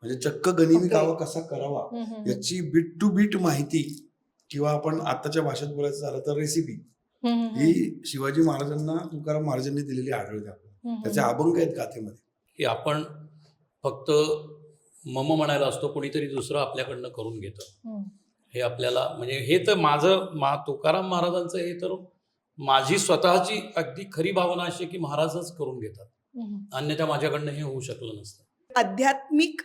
म्हणजे चक्क गनिमी कावा कसा करावा याची बीट टू बीट माहिती, किंवा आपण आताच्या भाषेत बोलायचं झालं तर रेसिपी, ही शिवाजी महाराजांना तुकाराम महाराजांनी दिलेली आढळते आपल्याला. त्याचे अभंग आहेत गाथेमध्ये. की आपण फक्त मम म्हणायला असतो, कोणीतरी दुसरं आपल्याकडनं करून घेतं. हे आपल्याला म्हणजे हे तर तुकाराम महाराजांचं हे तर माझी स्वतःची अगदी खरी भावना अशी की महाराजच करून घेतात, अन्यथा माझ्याकडनं हे होऊ शकलं नसतं. आध्यात्मिक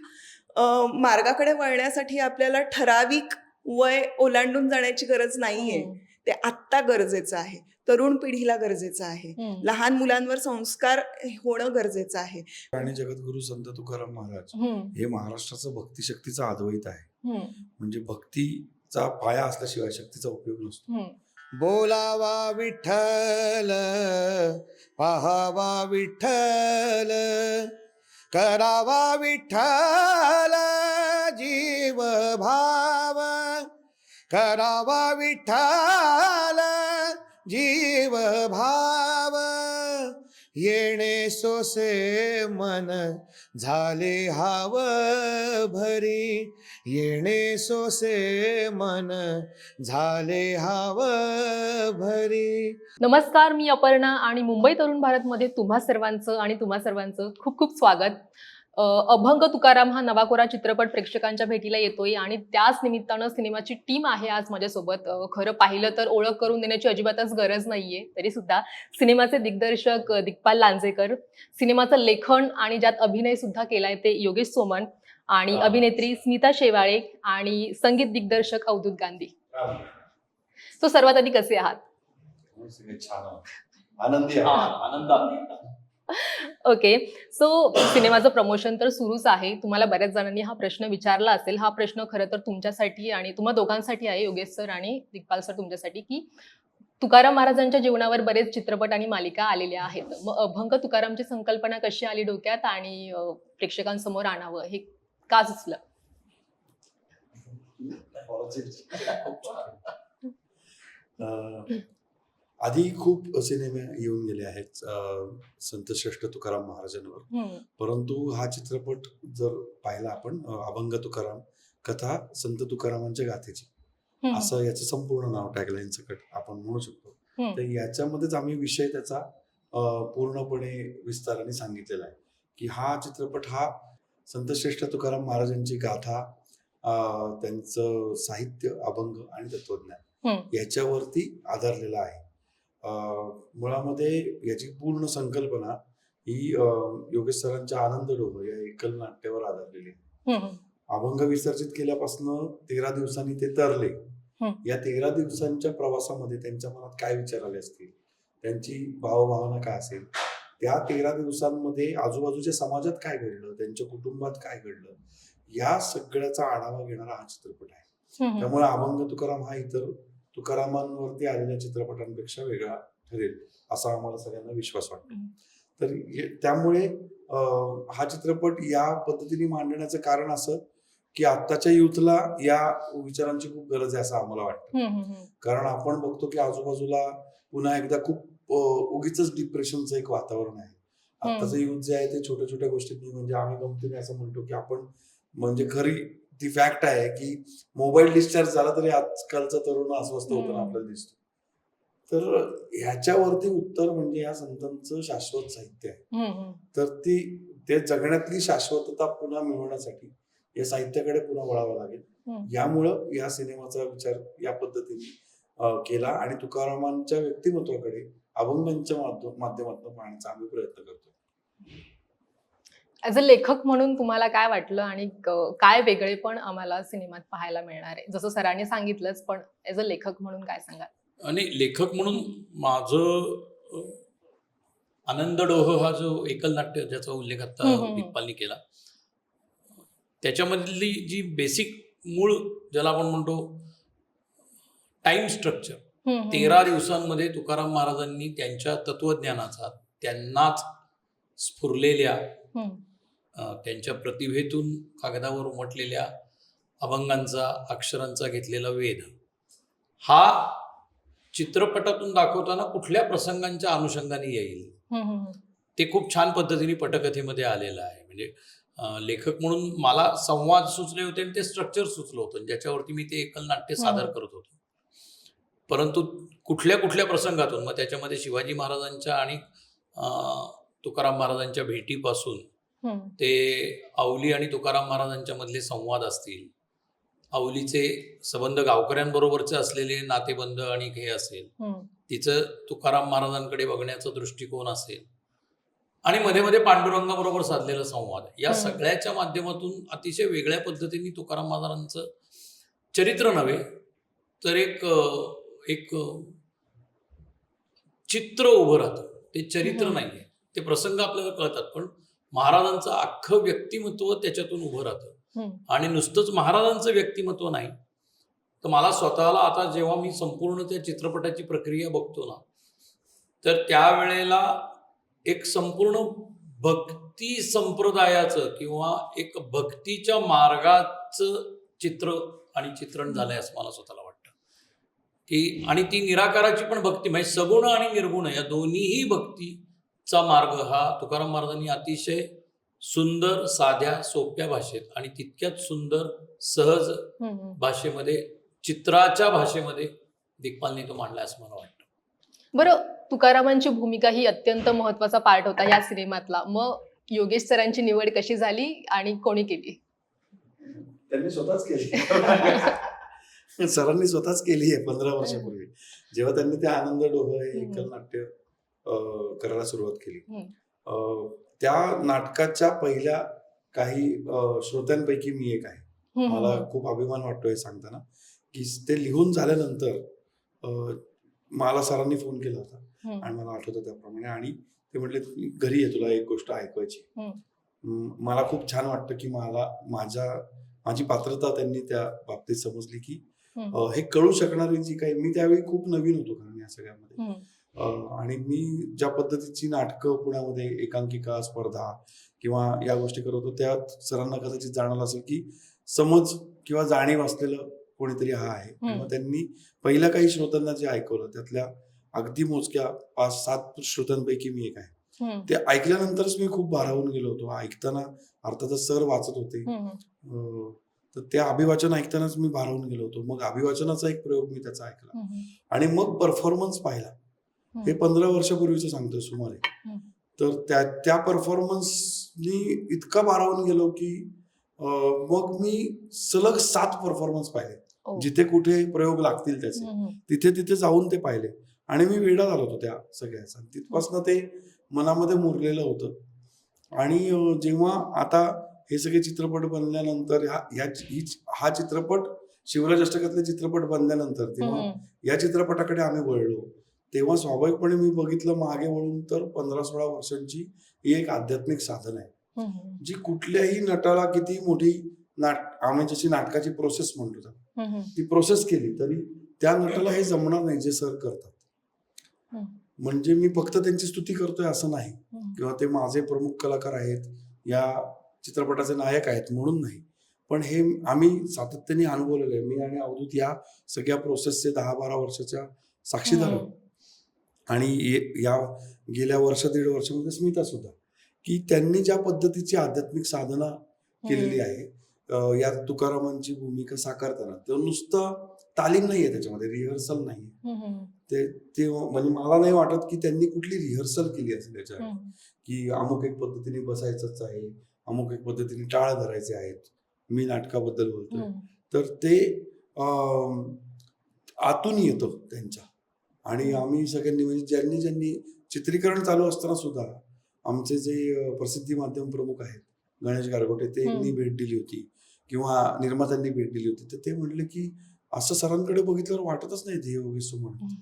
मार्गाकडे वळण्यासाठी आपल्याला ठराविक वय ओलांडून जाण्याची गरज नाहीये. ते आत्ता गरजेचं आहे, तरुण पिढीला गरजेचं आहे, लहान मुलांवर संस्कार होणं गरजेचं आहे. आणि जगद्गुरु संत तुकाराम महाराज हे महाराष्ट्राचं भक्तिशक्तीचा अद्वैत आहे. म्हणजे भक्तीचा पाया असल्याशिवाय शक्तीचा उपयोग नसतो. बोलावा विठ्ठल, पाहावा विठ्ठल, करावा विठ्ठल जीव भाव, करावा विठ्ठल जीव भाव, येणे सोसे मन झाले हाव भरी, येणे सोसे मन झाले हाव भरी. नमस्कार, मी अपर्णा आणि मुंबई तरुण भारतमध्ये तुम्हा सर्वांचं खूप खूप स्वागत. अभंग तुकाराम हा नवा कोरा चित्रपट प्रेक्षकांच्या भेटीला येतोय आणि त्याच निमित्तानं सिनेमाची टीम आहे आज माझ्यासोबत. खरं पाहिलं तर ओळख करून देण्याची अजिबातच गरज नाहीये, तरी सुद्धा सिनेमाचे दिग्दर्शक दिग्पाल लांजेकर, सिनेमाचं लेखन आणि ज्यात अभिनय सुद्धा केलाय ते योगेश सोमन, आणि अभिनेत्री स्मिता शेवाळे आणि संगीत दिग्दर्शक अवधूत गांधी. तो सर्वात आधी कसे आहात? आनंदी ओके, सो सिनेमाचं प्रमोशन तर सुरूच आहे. तुम्हाला बऱ्याच जणांनी हा प्रश्न विचारला असेल. हा प्रश्न खरं तर तुमच्यासाठी आणि तुम्हा दोघांसाठी आहे, योगेश सर आणि दिग्पाल सर, तुमच्यासाठी, की तुकाराम महाराजांच्या जीवनावर बरेच चित्रपट आणि मालिका आलेल्या आहेत. मग अभंग तुकारामची संकल्पना कशी आली डोक्यात आणि प्रेक्षकांसमोर आणावं हे का सुचलं? आधी खूप सिनेमे येऊन गेले आहेत संत श्रेष्ठ तुकाराम महाराजांवर, परंतु हा चित्रपट जर पाहिला आपण, अभंग तुकाराम, कथा संत तुकारामांच्या गाथेची, असं याचं संपूर्ण नाव टॅगलाईन सकट आपण म्हणू शकतो. तर याच्यामध्येच आम्ही विषय त्याचा पूर्णपणे विस्ताराने सांगितलेला आहे की हा चित्रपट हा संत श्रेष्ठ तुकाराम महाराजांची गाथा, त्यांचं साहित्य, अभंग आणि तत्वज्ञान याच्यावरती आधारलेला आहे. मुळामध्ये याची पूर्ण संकल्पना ही योगेश सरांच्या आनंद डोह या एकल नाट्यावर आधारलेली आहे. अभंग विसर्जित केल्यापासून 13 दिवसांनी ते तरले. या 13 दिवसांच्या प्रवासामध्ये त्यांच्या मनात काय विचार आले असतील, त्यांची भावभावना काय असेल, त्या 13 दिवसांमध्ये आजूबाजूच्या समाजात काय घडलं, त्यांच्या कुटुंबात काय घडलं, या सगळ्याचा आढावा घेणारा हा चित्रपट आहे. त्यामुळे अभंग तुकाराम हा इतर तुकारामांवरती आलेल्या चित्रपटांपेक्षा वेगळा ठरेल असा आम्हाला सगळ्यांना विश्वास वाटतो. तर त्यामुळे हा चित्रपट या पद्धतीने मांडण्याचं कारण असं की आत्ताच्या युथला या विचारांची खूप गरज आहे असं आम्हाला वाटतं. कारण आपण बघतो की आजूबाजूला पुन्हा एकदा खूप उगीच डिप्रेशनचं एक वातावरण आहे. आत्ताचं युथ जे आहे ते छोट्या छोट्या गोष्टींनी, म्हणजे आम्ही गमतीने असं म्हणतो की आपण, म्हणजे खरी ती फॅक्ट आहे की मोबाईल डिस्चार्ज झाला तरी आजकालचा तरुण अस्वस्थ होताना आपल्याला दिसतो. तर ह्याच्यावरती उत्तर म्हणजे या संतांचं शाश्वत साहित्य आहे. तर ते जगण्यातली शाश्वतता पुन्हा मिळवण्यासाठी या साहित्याकडे पुन्हा वळावं लागेल. यामुळं या सिनेमाचा विचार या पद्धतीने केला आणि तुकारामांच्या व्यक्तिमत्वाकडे अभंगांच्या माध्यमातून पाहण्याचा आम्ही प्रयत्न करतो. ऍज अ लेखक म्हणून तुम्हाला काय वाटलं आणि काय वेगळेपण आम्हाला सिनेमात पाहायला मिळणार आहे? जसं सरांनी सांगितलंच, पण ऍज अ लेखक म्हणून काय सांगाल? आणि लेखक म्हणून माझं आनंद डोह हा जो एकल नाट्य ज्याचा उल्लेख आता दिग्पालनी केला, त्याच्यामधली जी बेसिक मूळ, ज्याला आपण म्हणतो टाइम स्ट्रक्चर, 13 दिवसांमध्ये तुकाराम महाराजांनी त्यांच्या तत्वज्ञानाचा, त्यांनाच स्फुरलेल्या, त्यांच्या प्रतिभेतून कागदावर उमटलेल्या अभंगांचा, अक्षरांचा घेतलेला वेध, हा चित्रपटातून दाखवताना कुठल्या प्रसंगांच्या अनुषंगाने येईल ते खूप छान पद्धतीने पटकथेमध्ये आलेलं आहे. म्हणजे लेखक म्हणून मला संवाद सुचले होते आणि ते स्ट्रक्चर सुचलं होतं ज्याच्यावरती मी ते एकल नाट्य सादर करत होतो. परंतु कुठल्या कुठल्या प्रसंगातून मग त्याच्यामध्ये शिवाजी महाराजांच्या आणि तुकाराम महाराजांच्या भेटीपासून ते अवली आणि तुकाराम महाराजांच्या मधले संवाद असतील, अवलीचे संबंध गावकऱ्यांबरोबरचे असलेले नातेबंध आणि हे असेल, तिचं तुकाराम महाराजांकडे बघण्याचा दृष्टिकोन असेल आणि मध्ये मध्ये पांडुरंगाबरोबर साधलेला संवाद, या सगळ्याच्या माध्यमातून अतिशय वेगळ्या पद्धतीने तुकाराम महाराजांचं चरित्र नव्हे तर एक चित्र उभं राहतं. ते चरित्र नाहीये, ते प्रसंग आपल्याला कळतात, पण महाराजांचं अख्खं व्यक्तिमत्व त्याच्यातून उभं राहतं. आणि नुसतंच महाराजांचं व्यक्तिमत्व नाही तर मला स्वतःला आता जेव्हा मी संपूर्ण त्या चित्रपटाची प्रक्रिया बघतो ना, तर त्यावेळेला एक संपूर्ण भक्ती संप्रदायाचं किंवा एक भक्तीच्या मार्गाचं चित्र आणि चित्रण झालंय असं मला स्वतःला वाटतं की, आणि ती निराकाराची पण भक्ती म्हणजे सगुण आणि निर्गुण या दोन्हीही भक्तीचा मार्ग हा तुकाराम महाराजांनी अतिशय सुंदर, साध्या, सोप्या भाषेत आणि तितक्याच सुंदर, सहज भाषेमध्ये, चित्राच्या भाषेमध्ये दिग्पालने तो मांडला असं मला वाटतं. बरं, तुकारामांची भूमिका ही अत्यंत महत्वाचा पार्ट होता या सिनेमातला. मग योगेश सरांची निवड कशी झाली आणि कोणी केली? त्यांनी स्वतःच केली. सरांनी स्वतःच केली आहे 15 वर्षापूर्वी, जेव्हा त्यांनी ते आनंद डोह हे एकल नाट्य करायला सुरुवात केली. त्या नाटकाच्या पहिल्या काही श्रोत्यांपैकी मी एक आहे. मला खूप अभिमान वाटतो हे सांगताना की ते लिहून झाल्यानंतर मला सरांनी फोन केला होता आणि मला आठवतं त्याप्रमाणे, आणि ते म्हटले घरी ये, तुला एक गोष्ट ऐकवायची. मला खूप छान वाटतं की मला माझी पात्रता त्यांनी त्या बाबतीत समजली की हे कळू शकणारी जी काही, मी त्यावेळी खूप नवीन होतो कारण या सगळ्यामध्ये, आणि मी ज्या पद्धतीची नाटकं पुण्यामध्ये एकांकिका स्पर्धा किंवा या गोष्टी करत होतो त्यात सरांना कदाचित जाणवलं असेल की समज किंवा जाणीव असलेलं कोणीतरी हा आहे. मग त्यांनी पहिल्या काही श्रोत्यांना जे ऐकवलं त्यातल्या अगदी मोजक्या 5-7 श्रोत्यांपैकी मी एक आहे. ते ऐकल्यानंतरच मी खूप भारावून गेलो होतो. ऐकताना अर्थातच सर वाचत होते, तर त्या अभिवाचन ऐकतानाच मी भारावून गेलो होतो. मग अभिवाचनाचा एक प्रयोग मी त्याचा ऐकला आणि मग परफॉर्मन्स पाहिला. हे 15 वर्षापूर्वीचं सांगतोय सुमारे. तर त्या परफॉर्मन्सनी इतका भारावून गेलो की मग मी सलग 7 परफॉर्मन्स पाहिले, जिथे कुठे प्रयोग लागतील त्याचे तिथे जाऊन ते पाहिले आणि मी वेडा झालो होतो त्या सगळ्याचा. तिथपासून ते मनामध्ये मुरलेलं होतं. आणि जेव्हा आता हे सगळे चित्रपट बनल्यानंतर हा चित्रपट शिवराज अष्टकातले चित्रपट बनल्यानंतर तेव्हा या चित्रपटाकडे आम्ही वळलो, तेव्हा स्वाभाविकपणे मी बघितलं मागे वळून तर 15-16 वर्षांची ही एक आध्यात्मिक साधन आहे जी कुठल्याही नटाला किती मोठी आम्ही जशी नाटकाची प्रोसेस म्हणतो ती प्रोसेस केली तरी त्या नटाला हे जमणार नाही जे सर करतात. म्हणजे मी फक्त त्यांची स्तुती करतोय असं नाही किंवा ते माझे प्रमुख कलाकार आहेत, या चित्रपटाचे नायक आहेत म्हणून नाही, पण हे आम्ही सातत्याने अनुभवलेलं आहे. मी आणि अवधूत या सगळ्या प्रोसेसचे 10-12 वर्षाच्या साक्षीदार आहोत. आणि या गेल्या 1-1.5 वर्षामध्ये स्मिता सुद्धा, की त्यांनी ज्या पद्धतीची आध्यात्मिक साधना केलेली आहे या तुकारामांची भूमिका साकारताना, तर नुसतं तालीम नाहीये त्याच्यामध्ये, रिहर्सल नाहीये. ते म्हणजे मला नाही वाटत की त्यांनी कुठली रिहर्सल केली असेल त्याच्यावर, की अमुक एक पद्धतीने बसायचंच आहे, अमुक एक पद्धतीने टाळ धरायचे आहेत. मी नाटकाबद्दल बोलतोय तर ते आतून येतं त्यांच्या. आणि आम्ही सगळ्यांनी म्हणजे ज्यांनी चित्रीकरण चालू असताना सुद्धा आमचे जे प्रसिद्धी माध्यम प्रमुख आहेत गणेश गारगोटे, त्यांनी भेट दिली होती किंवा निर्मात्यांनी भेट दिली होती, तर ते म्हणले की असं सरांकडे बघितल्यावर वाटतच नाही ते योगेश म्हणून,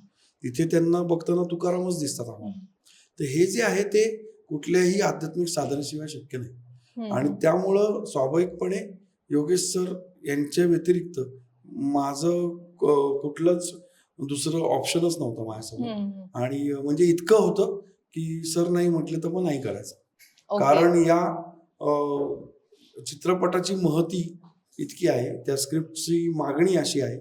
तिथे त्यांना बघताना तुकारामच दिसतात आम्हाला. तर हे जे आहे ते कुठल्याही आध्यात्मिक साधनाशिवाय शक्य नाही. आणि त्यामुळं स्वाभाविकपणे योगेश सर यांच्या व्यतिरिक्त माझं कुठलंच दुसरं ऑप्शनच नव्हतं माझ्यासमोर. आणि म्हणजे इतकं होतं की सर नाही म्हटलं तर मग नाही करायचं, कारण या चित्रपटाची महती इतकी आहे, त्या स्क्रिप्टची मागणी अशी आहे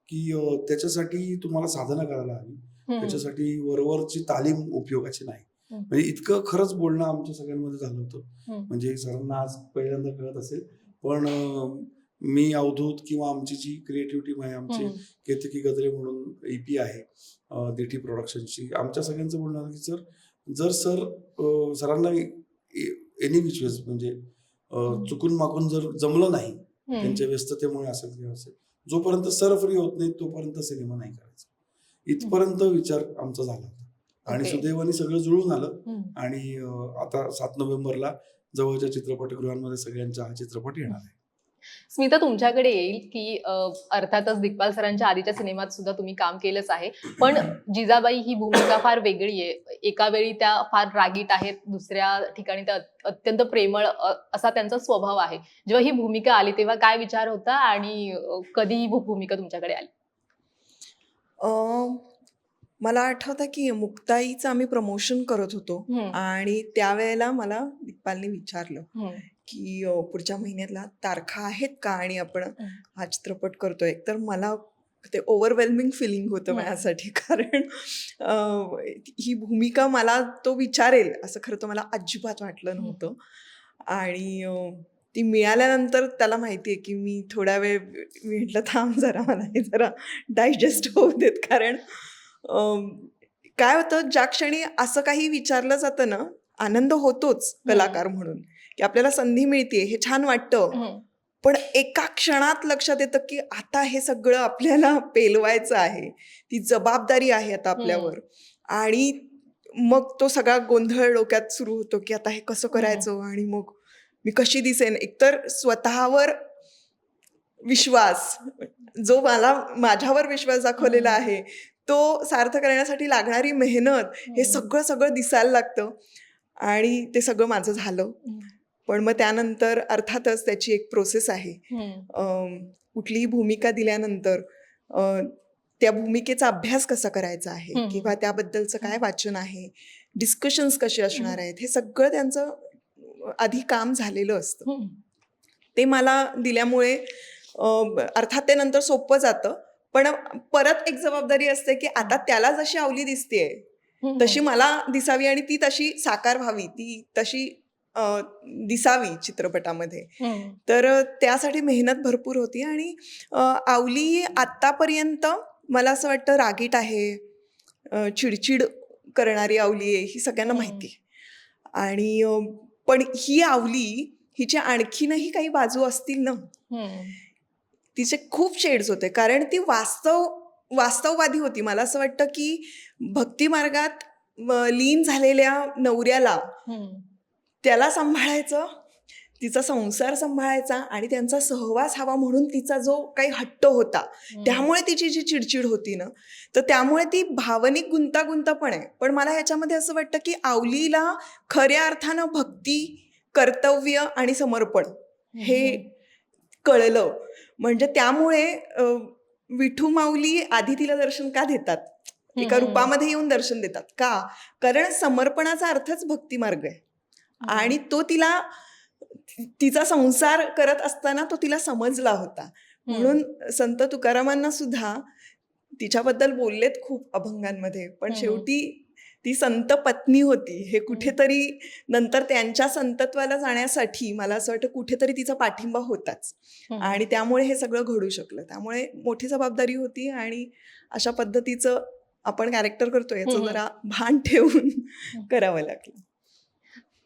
की त्याच्यासाठी तुम्हाला साधना करायला हवी, त्याच्यासाठी वरवरची तालीम उपयोगाची नाही. म्हणजे इतकं खरंच बोलणं आमच्या सगळ्यांमध्ये झालं होतं. हम्म. म्हणजे सरांना आज पहिल्यांदा कळत असेल, पण मी अवधूत किंवा आमची जी क्रिएटिव्ह टीम आहे, आमची केतकी गद्रे म्हणून EP आहे देठी प्रोडक्शनची, आमच्या सगळ्यांचं म्हणणं आहे की जर सरांना एनी विच वेज म्हणजे चुकून मागून जर जमलं नाही, त्यांच्या व्यस्ततेमुळे असेल किंवा असेल, जोपर्यंत सर फ्री होत नाही तोपर्यंत सिनेमा नाही करायचा, इथपर्यंत विचार आमचा झाला होता. आणि Okay. सुदैवाने सगळं जुळून आलं. आणि आता 7 नोव्हेंबरला जवळच्या चित्रपटगृहांमध्ये सगळ्यांचा हा चित्रपट येणार आहे. स्मिता, तुमच्याकडे येईल की अर्थातच दिग्पाल सरांच्या आधीच्या सिनेमात सुद्धा तुम्ही काम केलंच आहे, पण जिजाबाई ही भूमिका फार वेगळी आहे. एका वेळी त्या फार रागीट आहेत, दुसऱ्या ठिकाणी त्या अत्यंत प्रेमळ असा त्यांचा स्वभाव आहे. जेव्हा ही भूमिका आली तेव्हा काय विचार होता आणि कधी ही भूमिका तुमच्याकडे आली? मला आठवतं की मुक्ताईचं आम्ही प्रमोशन करत होतो आणि त्यावेळेला मला दिग्पालने विचारलं की पुढच्या महिन्यातला तारखा आहेत का आणि आपण हा चित्रपट करतोय. तर मला ते ओव्हरवेल्मिंग फिलिंग होतं माझ्यासाठी, कारण ही भूमिका मला तो विचारेल असं खरं तर मला अजिबात वाटलं नव्हतं. आणि ती मिळाल्यानंतर त्याला माहिती आहे की मी थोडा वेळ म्हटलं थांब जरा, मला हे जरा डायजेस्ट होऊ देत, कारण काय होतं, ज्या क्षणी असं काही विचारलं जातं ना, आनंद होतोच कलाकार म्हणून की आपल्याला संधी मिळते, हे छान वाटतं. पण एका क्षणात लक्षात येतं की आता हे सगळं आपल्याला पेलवायचं आहे, ती जबाबदारी आहे आता आपल्यावर. आणि मग तो सगळा गोंधळ डोक्यात सुरू होतो की आता हे कसं करायचं आणि मग मी कशी दिसेन. एकतर स्वतःवर विश्वास, जो मला माझ्यावर विश्वास दाखवलेला आहे तो सार्थ करण्यासाठी लागणारी मेहनत, हे सगळं दिसायला लागतं. आणि ते सगळं माझं झालं. पण मग त्यानंतर अर्थातच त्याची एक प्रोसेस आहे. कुठलीही भूमिका दिल्यानंतर त्या भूमिकेचा अभ्यास कसा करायचा आहे किंवा त्याबद्दलचं काय वाचन आहे, डिस्कशन्स कसे असणार आहेत, हे सगळं त्यांचं आधी काम झालेलं असतं. ते मला दिल्यामुळे अर्थात ते नंतर सोपं जातं. पण परत एक जबाबदारी असते की आता त्याला जशी अवली दिसतेय तशी मला दिसावी आणि ती तशी साकार व्हावी, ती तशी दिसावी चित्रपटामध्ये. तर त्यासाठी मेहनत भरपूर होती. आणि अवली आत्तापर्यंत मला असं वाटतं रागीट आहे, चिडचिड करणारी अवली आहे, ही सगळ्यांना माहिती आहे. आणि पण ही अवली, हिची आणखीनही काही बाजू असतील ना, तिचे खूप शेड्स होते, कारण ती वास्तववादी होती. मला असं वाटतं की भक्ती मार्गात लीन झालेल्या नवऱ्याला त्याला सांभाळायचं, तिचा संसार सांभाळायचा आणि त्यांचा सहवास हवा म्हणून तिचा जो काही हट्ट होता, त्यामुळे तिची जी चिडचिड होती ना, तर त्यामुळे ती भावनिक गुंतागुंत पण आहे. पण मला ह्याच्यामध्ये असं वाटतं की अवलीला खऱ्या अर्थानं भक्ती, कर्तव्य आणि समर्पण हे कळलं. म्हणजे त्यामुळे विठू माऊली आधी तिला दर्शन का देतात, एका रूपामध्ये येऊन दर्शन देतात का, कारण समर्पणाचा अर्थच भक्ती मार्ग आहे. आणि तो तिचा संसार करत असताना तो तिला समजला होता. म्हणून संत तुकारामांना सुद्धा तिच्याबद्दल बोललेत खूप अभंगांमध्ये, पण शेवटी ती संत पत्नी होती. हे कुठेतरी नंतर त्यांच्या संतत्वाला जाण्यासाठी मला असं वाटतं कुठेतरी तिचा पाठिंबा होताच. आणि त्यामुळे हे सगळं घडू शकलं. त्यामुळे मोठी जबाबदारी होती आणि अशा पद्धतीचं आपण कॅरेक्टर करतोय याचं जरा भान ठेवून करावं लागलं.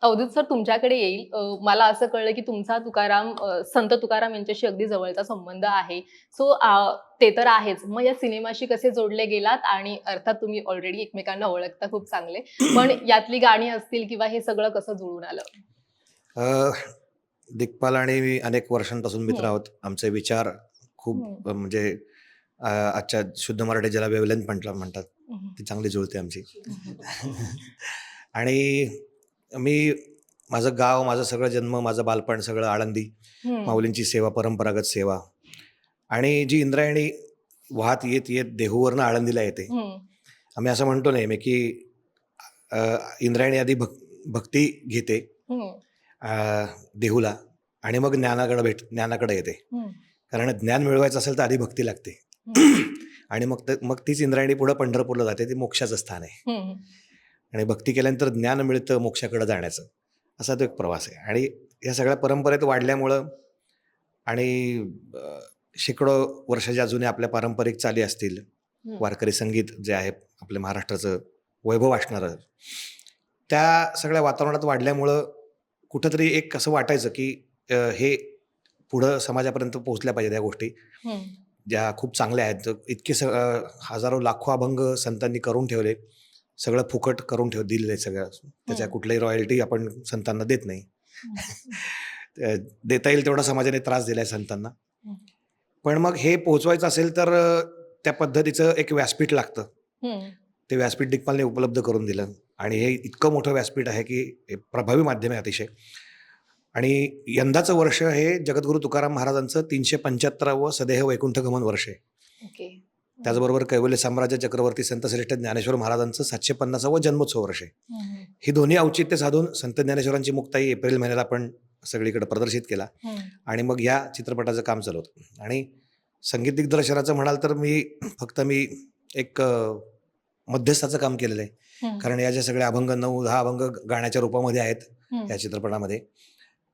अवधूत सर, तुमच्याकडे येईल. मला असं कळलं की तुमचा संत तुकाराम यांच्याशी अगदी जवळचा संबंध आहे. सो ते तर आहेच, मग या सिनेमाशी कसे जोडले गेलात? आणि अर्थात तुम्ही ऑलरेडी एकमेकांना ओळखता खूप चांगले, पण यातली गाणी असतील किंवा हे सगळं कसं जुळून आलं? दिग्पाल आणि मी अनेक वर्षांपासून मित्र आहोत. आमचे विचार खूप म्हणजे आजच्या शुद्ध मराठी ज्याला वेवलेंथ म्हणतात ती चांगली जुळते आमची. आणि मी माझं गाव, माझं सगळं जन्म, माझं बालपण सगळं आळंदी, माऊलींची सेवा, परंपरागत सेवा. आणि जी इंद्रायणी वाहत येत येत देहूवरनं आळंदीला येते. आम्ही असं म्हणतो नेहमी की इंद्रायणी आधी भक्ती घेते देहूला आणि मग ज्ञानाकडे येते. कारण ज्ञान मिळवायचं असेल तर आधी भक्ती लागते. आणि मग तीच इंद्रायणी पुढे पंढरपूरला जाते, ते मोक्षाचं स्थान आहे. आणि भक्ती केल्यानंतर ज्ञान मिळतं मोक्षाकडे जाण्याचं, असा तो एक प्रवास आहे. आणि या सगळ्या परंपरेत वाढल्यामुळं आणि शेकडो वर्षाच्या जुन्या आपल्या पारंपरिक चाली असतील, वारकरी संगीत जे आहे आपल्या महाराष्ट्राचं वैभव असणारं, त्या सगळ्या वातावरणात वाढल्यामुळं कुठंतरी एक असं वाटायचं की हे पुढं समाजापर्यंत पोहोचल्या पाहिजेत या गोष्टी, ज्या खूप चांगल्या आहेत. इतके हजारो लाखो अभंग संतांनी करून ठेवले, सगळं फुकट करून दिलेलं आहे सगळं, त्याच्या कुठल्याही रॉयल्टी आपण संतांना देत नाही. देता येईल तेवढा समाजाने त्रास दिलाय संतांना. पण मग हे पोहोचवायचं असेल तर त्या पद्धतीचं एक व्यासपीठ लागतं. ते व्यासपीठ दिग्पालने उपलब्ध करून दिलं आणि हे इतकं मोठं व्यासपीठ आहे की हे प्रभावी माध्यम आहे अतिशय. आणि यंदाचं वर्ष हे जगद्गुरू तुकाराम महाराजांचं 375वं सदेह वैकुंठगमन वर्ष आहे. त्याचबरोबर कैवल्य साम्राज्य चक्रवर्ती संत श्रेष्ठ ज्ञानेश्वर महाराजांचं 750वं जन्मोत्सव वर्ष आहे. ही दोन्ही औचित्य साधून संत ज्ञानेश्वरांची मुक्ताई एप्रिल महिन्यात आपण सगळीकडे प्रदर्शित केला आणि मग या चित्रपटाचं काम चालू होतं. आणि संगीत दिग्दर्शनाचं म्हणाल तर मी एक मध्यस्थाचं काम केलेलं आहे, कारण या ज्या सगळ्या अभंग 9-10 अभंग गाण्याच्या रूपामध्ये आहेत या चित्रपटामध्ये,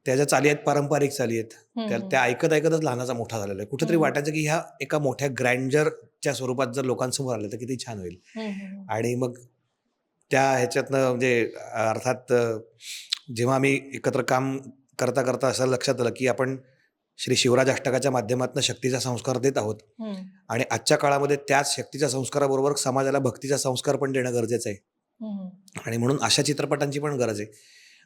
त्या ज्या चाली आहेत पारंपरिक चाली आहेत, त्या ऐकतच लहानाचा मोठा झालेला आहे. कुठेतरी वाटायचं की ह्या एका मोठ्या ग्रँडरच्या स्वरूपात जर लोकांसमोर आलं तर किती छान होईल. आणि मग त्या ह्याच्यातनं म्हणजे अर्थात जेव्हा आम्ही एकत्र काम करता करता असं लक्षात आलं की आपण श्री शिवराज अष्टकाच्या माध्यमातून शक्तीचा संस्कार देत आहोत आणि आजच्या काळामध्ये त्याच शक्तीच्या संस्काराबरोबर समाजाला भक्तीचा संस्कार पण देणं गरजेचं आहे. आणि म्हणून अशा चित्रपटांची पण गरज आहे.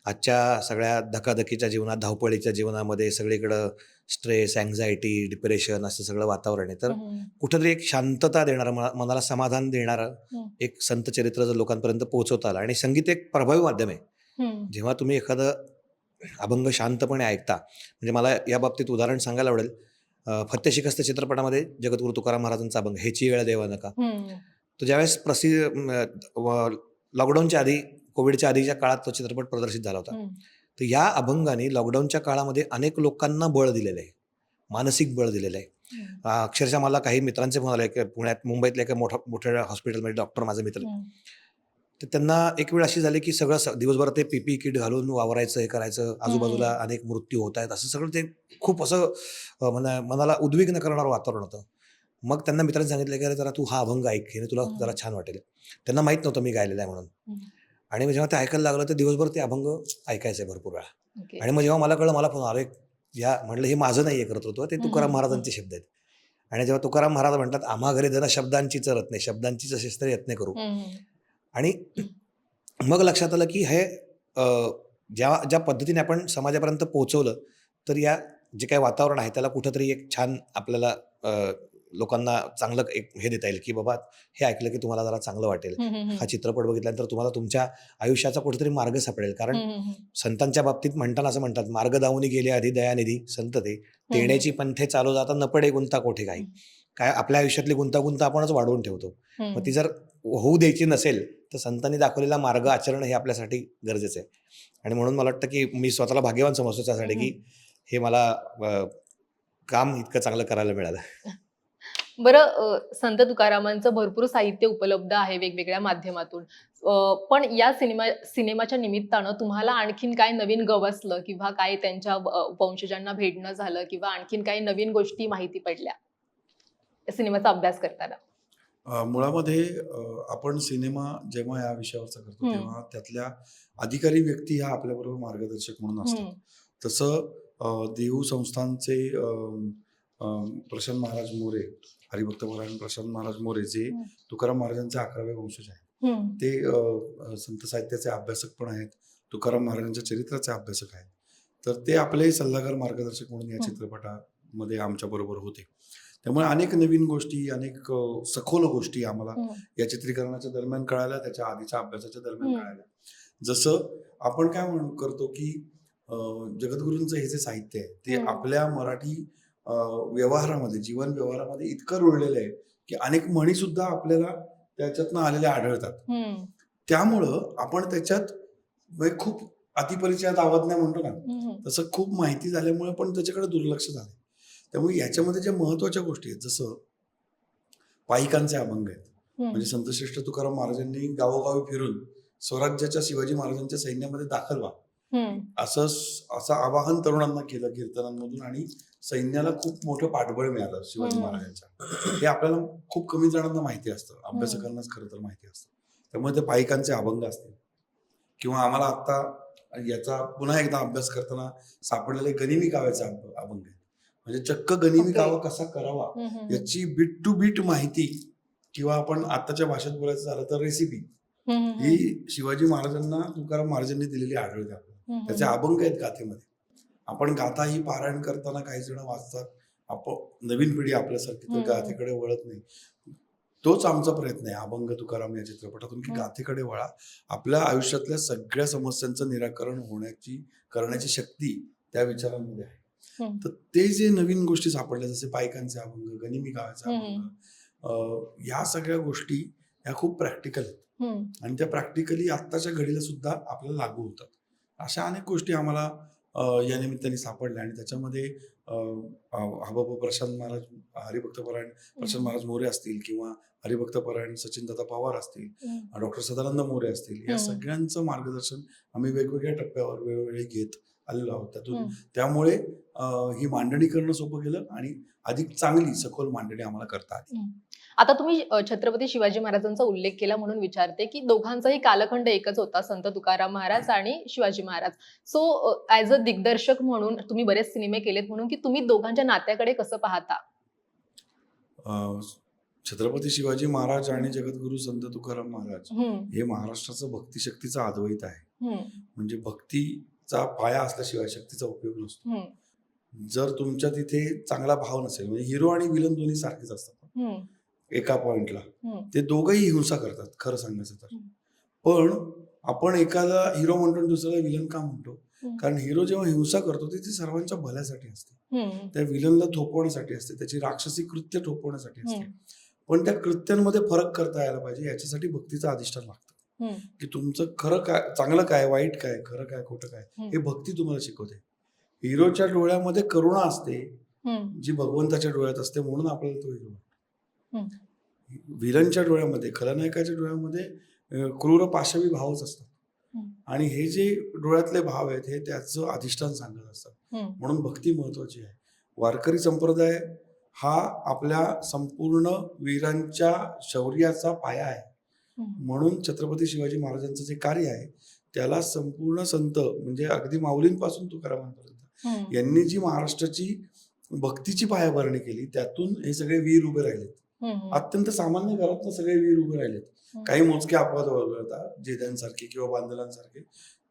आजच्या सगळ्या धकाधकीच्या जीवनात, धावपळीच्या जीवनामध्ये सगळीकडं स्ट्रेस, अँझायटी, डिप्रेशन असं सगळं वातावरण आहे. तर कुठेतरी एक शांतता देणारं, मनाला समाधान देणारं एक संत चरित्र जर लोकांपर्यंत पोहोचवता आलं. आणि संगीत एक प्रभावी माध्यम आहे. जेव्हा तुम्ही एखादं अभंग शांतपणे ऐकता, म्हणजे मला या बाबतीत उदाहरण सांगायला आवडेल. फत्ते शिकस्त चित्रपटामध्ये जगद्गुरू तुकाराम महाराजांचा अभंग हेची वेळ देवा नका, तो ज्यावेळेस लॉकडाऊनच्या आधी, कोविडच्या आधीच्या काळात तो चित्रपट प्रदर्शित झाला होता. तर या अभंगाने लॉकडाऊनच्या काळामध्ये अनेक लोकांना बळ दिलेलं आहे, मानसिक बळ दिलेलं आहे. अक्षरशः मला काही मित्रांचे फोन आले की पुण्यात, मुंबईतल्या एका मोठ्या हॉस्पिटलमध्ये डॉक्टर माझे मित्र, तर त्यांना एक वेळ अशी झाली की सगळं दिवसभर ते पीपी किट घालून वावरायचं, हे करायचं, आजूबाजूला अनेक मृत्यू होत आहेत, असं सगळं ते खूप असं मनाला उद्विग्न करणारं वातावरण होतं. मग त्यांना मित्रांनी सांगितलं की अरे जरा तू हा अभंग ऐक, हे तुला जरा छान वाटेल. त्यांना माहित नव्हतं मी गायलेला आहे म्हणून. आणि जेव्हा ते ऐकायला लागलं तर दिवसभर ते अभंग ऐकायचे भरपूर वेळा. आणि मग जेव्हा मला कळलं, मला फोन अरे या म्हणलं हे माझं नाही कर्तृत्व, ते तुकाराम महाराजांचे शब्द आहेत. आणि जेव्हा तुकाराम महाराज म्हणतात आम्हा घरी धन शब्दांचीच रत्ने, शब्दांचीच शस्त्र यत्ने करू. आणि मग लक्षात आलं की हे ज्या पद्धतीने आपण समाजापर्यंत पोहोचवलं तर या जे काही वातावरण आहे त्याला कुठंतरी एक छान आपल्याला लोकांना चांगलं एक हे देता येईल की बाबा हे ऐकलं की तुम्हाला जरा चांगलं वाटेल. हा चित्रपट बघितल्यानंतर तुम्हाला तुमच्या आयुष्याचा कुठेतरी मार्ग सापडेल. कारण संतांच्या बाबतीत म्हणताना असं म्हणतात, मार्ग दावून गेले आधी दयानिधी संत ते, तेण्याची पंथे चालू जाता न पडे गुंता कोठे काही. काय आपल्या आयुष्यातली गुंतागुंत आपणच वाढवून ठेवतो. मग ती जर होऊ द्यायची नसेल तर संतांनी दाखवलेला मार्ग आचरण हे आपल्यासाठी गरजेचं आहे. आणि म्हणून मला वाटतं की मी स्वतःला भाग्यवान समजतो त्यासाठी की हे मला काम इतकं चांगलं करायला मिळालं. बरं, संत तुकारामांचं भरपूर साहित्य उपलब्ध आहे वेगवेगळ्या माध्यमातून, पण या सिनेमाच्या निमित्तानं तुम्हाला आणखीन काय नवीन गवसलं किंवा काय त्यांच्या वंशजांना भेटणं झालं किंवा आणखीन काही नवीन गोष्टी माहिती पडल्या सिनेमाचा अभ्यास करताना? मुळामध्ये आपण सिनेमा जेव्हा या विषयावरचा करतो तेव्हा त्यातल्या अधिकारी व्यक्ती ह्या आपल्याबरोबर मार्गदर्शक म्हणून असतात. तसं देहू संस्थानचे प्रशांत महाराज मोरे, हरिभक्त परायण प्रशांत महाराज मोरे, जे तुकाराम महाराजांचे 11वे वंशज आहेत, ते संत साहित्याचे अभ्यासक पण आहेत, तुकाराम महाराजांच्या चरित्राचे अभ्यासक आहेत. तर ते आपले सल्लागार, मार्गदर्शक म्हणून या चित्रपटामध्ये आमच्या बरोबर होते. त्यामुळे अनेक नवीन गोष्टी, अनेक सखोल गोष्टी आम्हाला या चित्रीकरणाच्या दरम्यान कळाल्या, त्याच्या आधीच्या अभ्यासाच्या दरम्यान कळाल्या. जसं आपण काय करतो की जगद्गुरूंचं हे जे साहित्य आहे ते आपल्या मराठी व्यवहारामध्ये, जीवन व्यवहारामध्ये इतकं रुळलेलं आहे की अनेक म्हणी सुद्धा आपल्याला त्याच्यातनं आलेल्या आढळतात. त्यामुळं आपण त्याच्यात खूप अतिपरिचयात आवडण्या म्हणतो ना, तसं खूप माहिती झाल्यामुळे पण त्याच्याकडे दुर्लक्ष झालं. त्यामुळे याच्यामध्ये ज्या महत्वाच्या गोष्टी आहेत, जसं पायिकांचे अभंग आहेत, म्हणजे संतश्रेष्ठ तुकाराम महाराजांनी गावोगावी फिरून स्वराज्याच्या शिवाजी महाराजांच्या सैन्यामध्ये दाखल व्हा असं आवाहन तरुणांना केलं कीर्तनांमधून, आणि सैन्याला खूप मोठं पाठबळ मिळालं शिवाजी महाराजांच्या. हे आपल्याला खूप कमी जणांना माहिती असतं, अभ्यासकांनाच खरं तर माहिती असतं. त्यामुळे ते पाईकांचे अभंग असतील किंवा आम्हाला आता याचा पुन्हा एकदा अभ्यास करताना सापडलेले गनिमी काव्याचा अभंग आहे. म्हणजे चक्क गनिमी कावा कसा करावा याची बीट टू बीट माहिती, किंवा आपण आताच्या भाषेत बोलायचं झालं तर रेसिपी, ही शिवाजी महाराजांना तुकाराम महाराजांनी दिलेली आढळते आपल्याला. त्याचे अभंग आहेत गाथेमध्ये. आपण गाथा ही पारायण करताना काही जण वाचतात, आपण नवीन पिढी आपल्यासारखी तर गाथेकडे वळत नाही. तोच आमचा प्रयत्न आहे अभंग तुकाराम या चित्रपटातून, की गाथेकडे वळा. आपल्या आयुष्यातल्या सगळ्या समस्यांचं निराकरण करण्याची शक्ती त्या विचारांमध्ये आहे. तर ते जे नवीन गोष्टी सापडल्या, जसे पायकांचे अभंग, गनिमी काव्याचे अभंग, या सगळ्या गोष्टी ह्या खूप प्रॅक्टिकल आहेत आणि त्या प्रॅक्टिकली आत्ताच्या घडीला सुद्धा आपल्याला लागू होतात. अशा अनेक गोष्टी आम्हाला या निमित्ताने सापडल्या, आणि त्याच्यामध्ये हबप प्रशांत महाराज हरिभक्तपरायण प्रशांत महाराज मोरे असतील, किंवा हरिभक्तपरायण सचिनदादा पवार असतील, डॉक्टर सदानंद मोरे असतील, या सगळ्यांचं मार्गदर्शन आम्ही वेगवेगळ्या टप्प्यावर वेळोवेळी घेत आलेलो आहोत. त्यामुळे ही मांडणी करणं सोपं गेलं आणि अधिक चांगली सखोल मांडणी आम्हाला करता आली. आता तुम्ही छत्रपती शिवाजी महाराजांचा उल्लेख केला म्हणून विचारते की दोघांचाही कालखंड एकच होता, संत तुकाराम महाराज आणि Shivaji Maharaj. So as a दिग्दर्शक म्हणून तुम्ही बरेच सिनेमे केलेत, म्हणून की तुम्ही दोघांच्या नात्याकडे कसं पाहता? छत्रपती शिवाजी महाराज आणि जगद्गुरु संत तुकाराम महाराज हे महाराष्ट्राचं भक्तिशक्तीचं अद्वैत आहे. म्हणजे भक्तीचा पाया असल्याशिवाय शक्तीचा उपयोग नसतो. जर तुमच्या तिथे चांगला भाव नसेल, म्हणजे हिरो आणि विलन दोन्ही सारखेच असतात एका पॉइंटला, ते दोघंही हिंसा करतात खरं सांगायचं तर. पण आपण एखादा हिरो म्हणतो आणि दुसऱ्याला विलन का म्हणतो? कारण हिरो जेव्हा हिंसा करतो ती सर्वांच्या भल्यासाठी असते, त्या विलनला थोपवण्यासाठी असते, त्याची राक्षसी कृत्य थोपवण्यासाठी असते. पण त्या कृत्यांमध्ये फरक करता यायला पाहिजे, याच्यासाठी भक्तीचं अधिष्ठान लागतं. की तुमचं खरं काय, चांगलं काय, वाईट काय, खरं काय, खोटं काय, हे भक्ती तुम्हाला शिकवते. हिरोच्या डोळ्यामध्ये करुणा असते जी भगवंताच्या डोळ्यात असते, म्हणून आपल्याला तो हिरो. विलनच्या डोळ्यामध्ये, खलनायकाच्या डोळ्यामध्ये क्रूर पाशवी भावच असतात, आणि हे जे डोळ्यातले भाव आहेत हे त्याचं अधिष्ठान सांगत असतात. म्हणून भक्ती महत्वाची आहे. वारकरी संप्रदाय हा आपल्या संपूर्ण वीरांच्या शौर्याचा पाया आहे. म्हणून छत्रपती शिवाजी महाराजांचं जे कार्य आहे त्याला संपूर्ण संत, म्हणजे अगदी माऊलींपासून तुकारामांपर्यंत यांनी जी महाराष्ट्राची भक्तीची पायाभरणी केली, त्यातून हे सगळे वीर उभे राहिलेत. अत्यंत सामान्य घरातनं सगळे वीर उभे राहिलेत. काही मोजके अपवाद वगळता, जेद्यांसारखे किंवा बांदलांसारखे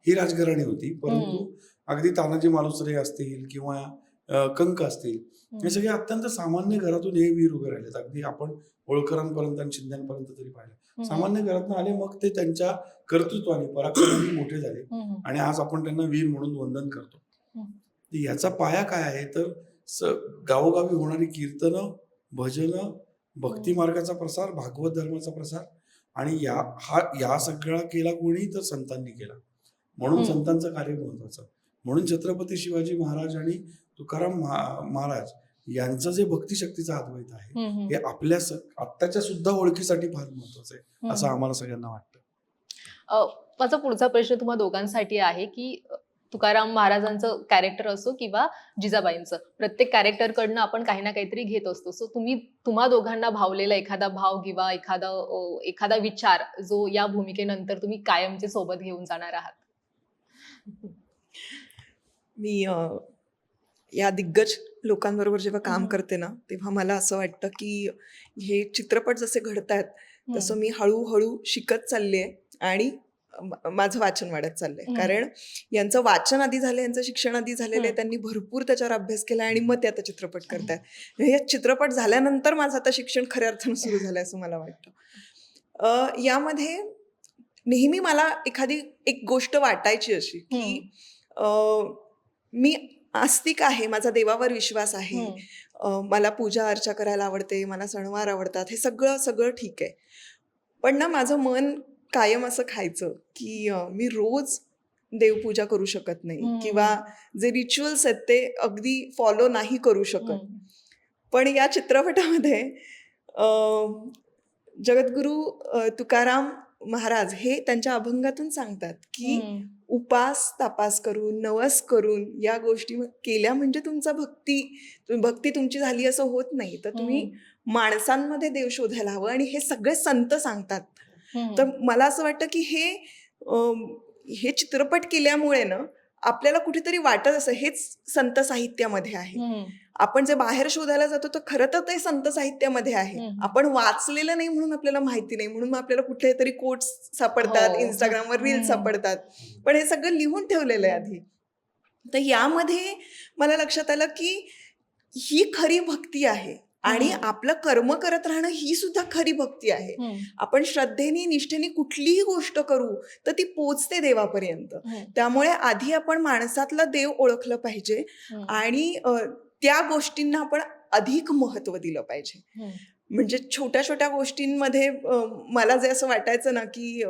ही राजघराणी होती, परंतु अगदी तानाजी मालुसरे असतील किंवा कंक असतील, हे सगळे अत्यंत सामान्य घरातून हे वीर उभे राहिलेत. अगदी आपण होळकरांपर्यंत आणि शिंद्यांपर्यंत तरी पाहिलं, सामान्य घरातून आले, मग ते त्यांच्या कर्तृत्वाने पराक्रमाने मोठे झाले, आणि आज आपण त्यांना वीर म्हणून वंदन करतो. याचा पाया काय आहे तर गावोगावी होणारी कीर्तनं, भजनं, भक्ती मार्गाचा प्रसार, भागवत धर्माचा प्रसार, आणि या सगळा केला कोणी तर संतांनी केला. म्हणून संतांचं कार्य महत्वाचं. म्हणून छत्रपती शिवाजी महाराज आणि तुकाराम महाराज यांचं जे भक्तिशक्तीचा अद्वैत आहे हे आपल्या आत्ताच्या सुद्धा ओळखीसाठी फार महत्वाचं आहे, असं आम्हाला सगळ्यांना वाटतं. माझा पुढचा प्रश्न तुम्हा दोघांसाठी आहे की तुकाराम महाराजांचं कॅरेक्टर असो किंवा जिजाबाईंचं, प्रत्येक कॅरेक्टरकडनं आपण काही ना काहीतरी घेत असतो. सो तुम्हा दोघांना भावलेला एखादा भाव किंवा एखादा विचार जो या भूमिकेनंतर तुम्ही कायमचे सोबत घेऊन जाणार आहात? मी या दिग्गज लोकांबरोबर जेव्हा काम करते ना, तेव्हा मला असं वाटतं की हे चित्रपट जसे घडतायत तसं मी हळूहळू शिकत चालले आहे, आणि माझं वाचन वाढत चाललंय. कारण यांचं वाचन आधी झालं, यांचं शिक्षण आधी झालेलं आहे, त्यांनी भरपूर त्याच्यावर अभ्यास केला आणि मग ते आता चित्रपट करतायत. हे चित्रपट झाल्यानंतर माझं आता शिक्षण खऱ्या अर्थानं सुरू झालंय असं मला वाटतं. यामध्ये नेहमी मला एखादी एक गोष्ट वाटायची अशी की मी आस्तिक आहे, माझा देवावर विश्वास आहे, मला पूजा अर्चा करायला आवडते, मला सणवार आवडतात, हे सगळं ठीक आहे. पण ना माझं मन कायम असं खायचं की मी रोज देवपूजा करू शकत नाही, किंवा जे रिच्युअल्स आहेत ते अगदी फॉलो नाही करू शकत. पण या चित्रपटामध्ये जगद्गुरु तुकाराम महाराज हे त्यांच्या अभंगातून सांगतात की उपास तापास करून नवस करून या गोष्टी केल्या म्हणजे भक्ती तुमची झाली असं होत नाही. तर तुम्ही माणसांमध्ये देव शोधायला हवं आणि हे सगळे संत सांगतात. तर मला असं वाटतं की हे चित्रपट केल्यामुळे ना आपल्याला कुठेतरी वाटत असं हेच संत साहित्यामध्ये आहे. आपण जे बाहेर शोधायला जातो तर खरं तर ते संत साहित्यामध्ये आहे. आपण वाचलेलं नाही म्हणून आपल्याला माहिती नाही, म्हणून मग आपल्याला कुठले तरी कोट्स सापडतात, इंस्टाग्रामवर रील्स सापडतात, पण हे सगळं लिहून ठेवलेलं आहे आधी. तर यामध्ये मला लक्षात आलं की ही खरी भक्ती आहे आणि आपलं कर्म करत राहणं ही सुद्धा खरी भक्ती आहे. आपण श्रद्धेने निष्ठेने कुठलीही गोष्ट करू तर ती पोचते देवापर्यंत. त्यामुळे आधी आपण माणसातला देव ओळखलं पाहिजे आणि त्या गोष्टींना आपण अधिक महत्व दिलं पाहिजे. म्हणजे छोट्या छोट्या गोष्टींमध्ये मला जे असं वाटायचं ना की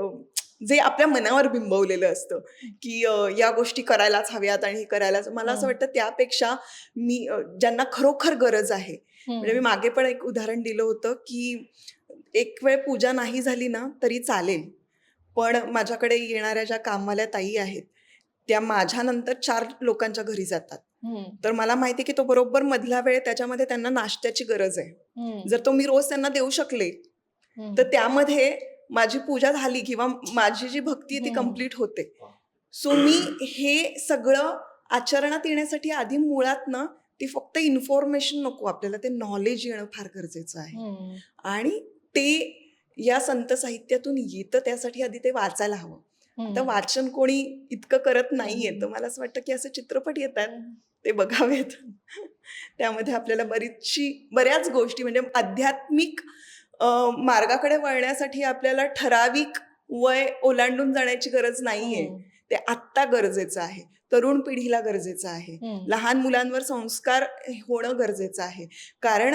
जे आपल्या मनावर बिंबवलेलं असतं की या गोष्टी करायलाच हव्यात आणि हे करायलाच, मला असं वाटतं त्यापेक्षा मी ज्यांना खरोखर गरज आहे, म्हणजे मी मागे पण एक उदाहरण दिलं होतं की एक वेळ पूजा नाही झाली ना तरी चालेल, पण माझ्याकडे येणाऱ्या ज्या कामवाल्या ताई आहेत त्या माझ्यानंतर 4 लोकांच्या घरी जातात. तर मला माहिती की तो बरोबर मधला वेळ त्याच्यामध्ये त्यांना नाश्त्याची गरज आहे. जर तो मी रोज त्यांना देऊ शकले तर त्यामध्ये माझी पूजा झाली किंवा माझी जी भक्ती आहे ती कम्प्लीट होते. सो मी हे सगळं आचरणात येण्यासाठी आधी मुळात ना ती फक्त इन्फॉर्मेशन नको, आपल्याला ते नॉलेज येणं फार गरजेचं आहे आणि ते या संत साहित्यातून येतं, त्यासाठी आधी ते वाचायला हवं. आता वाचन कोणी इतकं करत नाहीये, तर मला असं वाटतं की असे चित्रपट येतात ते बघावेत. त्यामध्ये आपल्याला बऱ्याच गोष्टी म्हणजे आध्यात्मिक मार्गाकडे वळण्यासाठी आपल्याला ठराविक वय ओलांडून जाण्याची गरज नाहीये. ते आत्ता गरजेचं आहे, तरुण पिढीला गरजेचं आहे, लहान मुलांवर संस्कार होणं गरजेचं आहे. कारण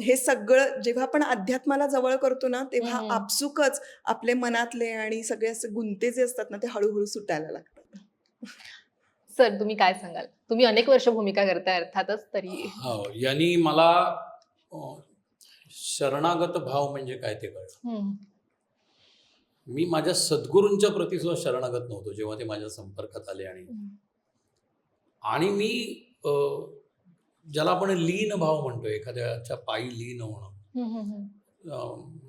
हे सगळं जेव्हा आपण अध्यात्माला जवळ करतो ना तेव्हा आपसुकच आपले मनातले आणि सगळे असे गुंते जे असतात ना ते हळूहळू सुटायला लागतात. सर तुम्ही काय सांगाल? तुम्ही अनेक वर्ष भूमिका करताय अर्थातच, तरी यांनी मला शरणागत भाव म्हणजे काय ते कळलं. मी माझ्या सद्गुरूंच्या प्रती सुद्धा शरणागत नव्हतो जेव्हा ते माझ्या संपर्कात आले आणि मी ज्याला आपण लीन भाव म्हणतो, एखाद्याच्या पायी लीन होणं,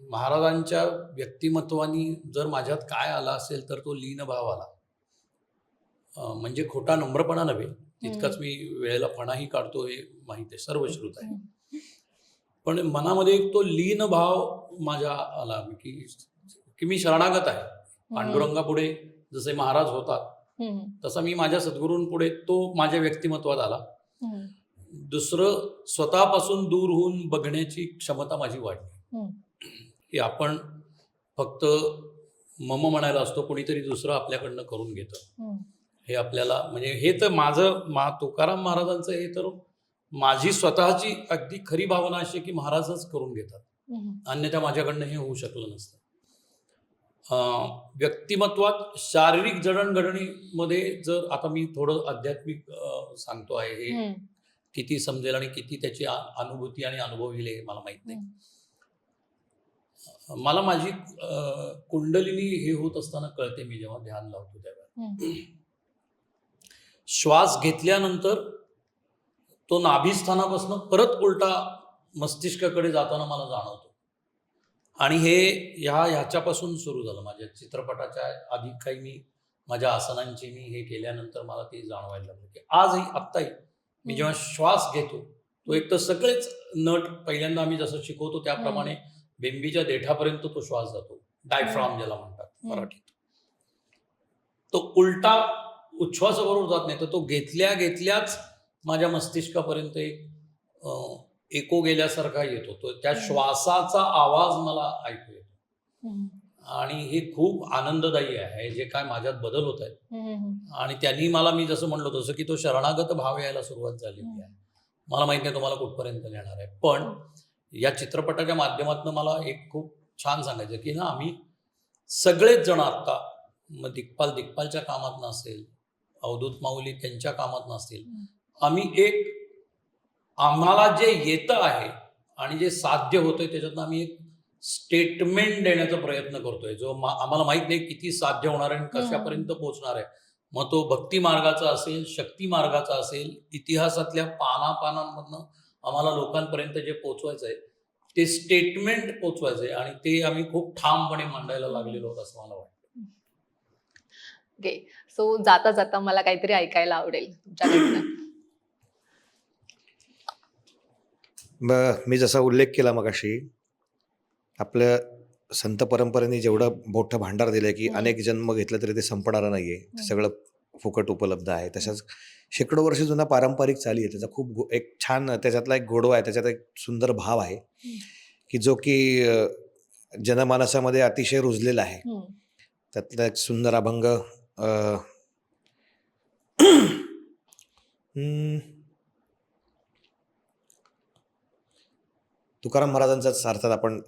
महाराजांच्या व्यक्तिमत्वानी जर माझ्यात काय आला असेल तर तो लीन भाव आला. म्हणजे खोटा नम्रपणा नव्हे, तितकाच मी वेळेला पणाही काढतो हे माहिती आहे, सर्वश्रुत आहे. पण मनामध्ये एक तो लीन भाव माझ्या आला की मी शरणागत आहे. पांडुरंगापुढे जसे महाराज होतात तसा मी माझ्या सद्गुरूंपुढे तो माझ्या व्यक्तिमत्वात आला. दुसरं, स्वतःपासून दूर होऊन बघण्याची क्षमता माझी वाढली. की आपण फक्त मम म्हणायला असतो, कोणीतरी दुसरं आपल्याकडनं करून घेतं. हे आपल्याला म्हणजे हे तर तुकाराम महाराजांचं हे तर माझी स्वतःची अगदी खरी भावना अशी की महाराजच करून घेतात, अन्यथा माझ्याकडनं हे होऊ शकलं नसतं. व्यक्तिमत्वात शारीरिक जडणघडणीमध्ये जर आता मी थोडं आध्यात्मिक सांगतो आहे, हे किती समजेल आणि किती त्याची अनुभूती आणि अनुभव येईल हे मला माहित नाही. मला माझी कुंडलिनी हे होत असताना कळते, मी जेव्हा ध्यान लावतो तेव्हा श्वास घेतल्यानंतर तो नाभिस्थानापासून परत उलटा मस्तिष्काकडे जाताना मला जाणवतो. आणि हे ह्याच्यापासून सुरू झालं. माझ्या चित्रपटाच्या आधी काही मी माझ्या आसनांची मी हे केल्यानंतर मला ते जाणवायला लागलं की आजही आत्ताही मी जेव्हा श्वास घेतो तो एक तर सगळेच नट पहिल्यांदा आम्ही जसं शिकवतो त्याप्रमाणे बेंबीच्या देठापर्यंत तो श्वास जातो, डायफ्राम ज्याला म्हणतात मराठीत. तो उलटा उच्छ्वासाबरोबर जात नाही, तर तो घेतल्याच माझ्या मस्तिष्कापर्यंत एक एको गेल्यासारखा येतो. तो त्या श्वासाचा आवाज मला ऐकू येतो आणि हे खूप आनंददायी आहे. जे काय माझ्यात बदल होत आहेत आणि त्यांनी मला, मी जसं म्हणलो तसं की तो शरणागत भाव यायला सुरुवात झालेली आहे. मला माहित नाही तुम्हाला कुठपर्यंत नेणार आहे, पण या चित्रपटाच्या माध्यमातून मला एक खूप छान सांगायचं की ना, आम्ही सगळेच जण आत्ता दिग्पालच्या कामात नसेल, अवधूत माऊली त्यांच्या कामात नसतील, आम्हाला जे येतं आहे आणि जे साध्य होतंय त्याच्यातनं आम्ही एक स्टेटमेंट देण्याचा प्रयत्न करतोय, जो आम्हाला माहित नाही किती साध्य होणार आहे आणि कशापर्यंत पोहोचणार आहे. मग तो भक्ती मार्गाचा असेल, शक्ती मार्गाचा असेल, इतिहासातल्या पानापानांमधनं आम्हाला लोकांपर्यंत जे पोचवायचं आहे ते स्टेटमेंट पोचवायचं आहे आणि ते आम्ही खूप ठामपणे मांडायला लागलेलो आहोत असं मला वाटतं. ओके. सो जाता जाता मला काहीतरी ऐकायला आवडेल तुमच्याकडनं. मी जसा उल्लेख केला मगाशी, आपल्या संत परंपरेने जेवढं मोठं भांडार दिलंय की अनेक जन्म घेतलं तरी ते संपणारं नाहीये, ते सगळं फुकट उपलब्ध आहे. तशाच शेकडो वर्ष जुना पारंपरिक चाली आहे, त्याचा खूप एक छान त्याच्यातला एक गोडवा आहे, त्याच्यात एक सुंदर भाव आहे की जो की जनमानसामध्ये अतिशय रुजलेला आहे. त्यातला एक सुंदर अभंग तुकाराम महाराजांचाच अर्थात आपण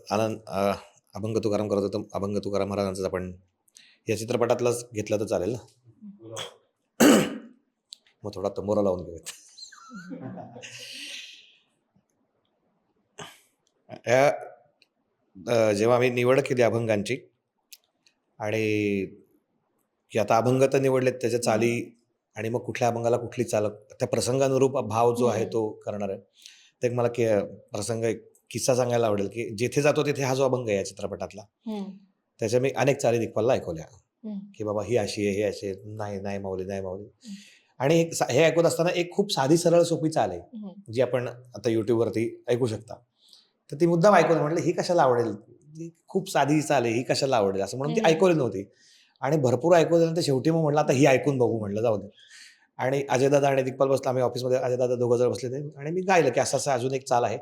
अभंग तुकाराम करत होतो, अभंग तुकाराम महाराजांचाच आपण या चित्रपटातलाच घेतला तर चालेल ना. मग थोडा तंबोरा लावून घेऊयात. जेव्हा आम्ही निवड केली अभंगांची आणि की आता अभंग तर निवडलेत, त्याच्या चाली आणि मग कुठल्या अभंगाला कुठली चाल, त्या प्रसंगानुरूप भाव जो आहे तो करणार आहे. ते एक मला प्रसंग एक किस्सा सांगायला आवडेल की जेथे जातो तिथे हा जो अभंग आहे या चित्रपटातला, त्याच्या मी अनेक चाली दिग्पालला ऐकवल्या की बाबा ही अशी आहे, हे अशी आहे, नाही नाही माऊली, नाही माऊली. आणि हे ऐकत असताना एक खूप साधी सरळ सोपी चाल आहे जी आपण आता युट्यूबवरती ऐकू शकता. तर ती मुद्दाम ऐकवली, म्हटलं ही कशाला आवडेल, खूप साधी चाल आहे, ही कशाला आवडेल असं म्हणून ती ऐकवली नव्हती. आणि भरपूर ऐकवल्यानंतर शेवटी मग म्हटलं आता ही ऐकून बघू, म्हटलं जाऊ दे. आणि अजयदादा आणि दिग्पाल बसला, आम्ही ऑफिसमध्ये अजयदादा दोघं जण बसले ते, आणि मी गायलं की असं असं अजून एक चाल आहे.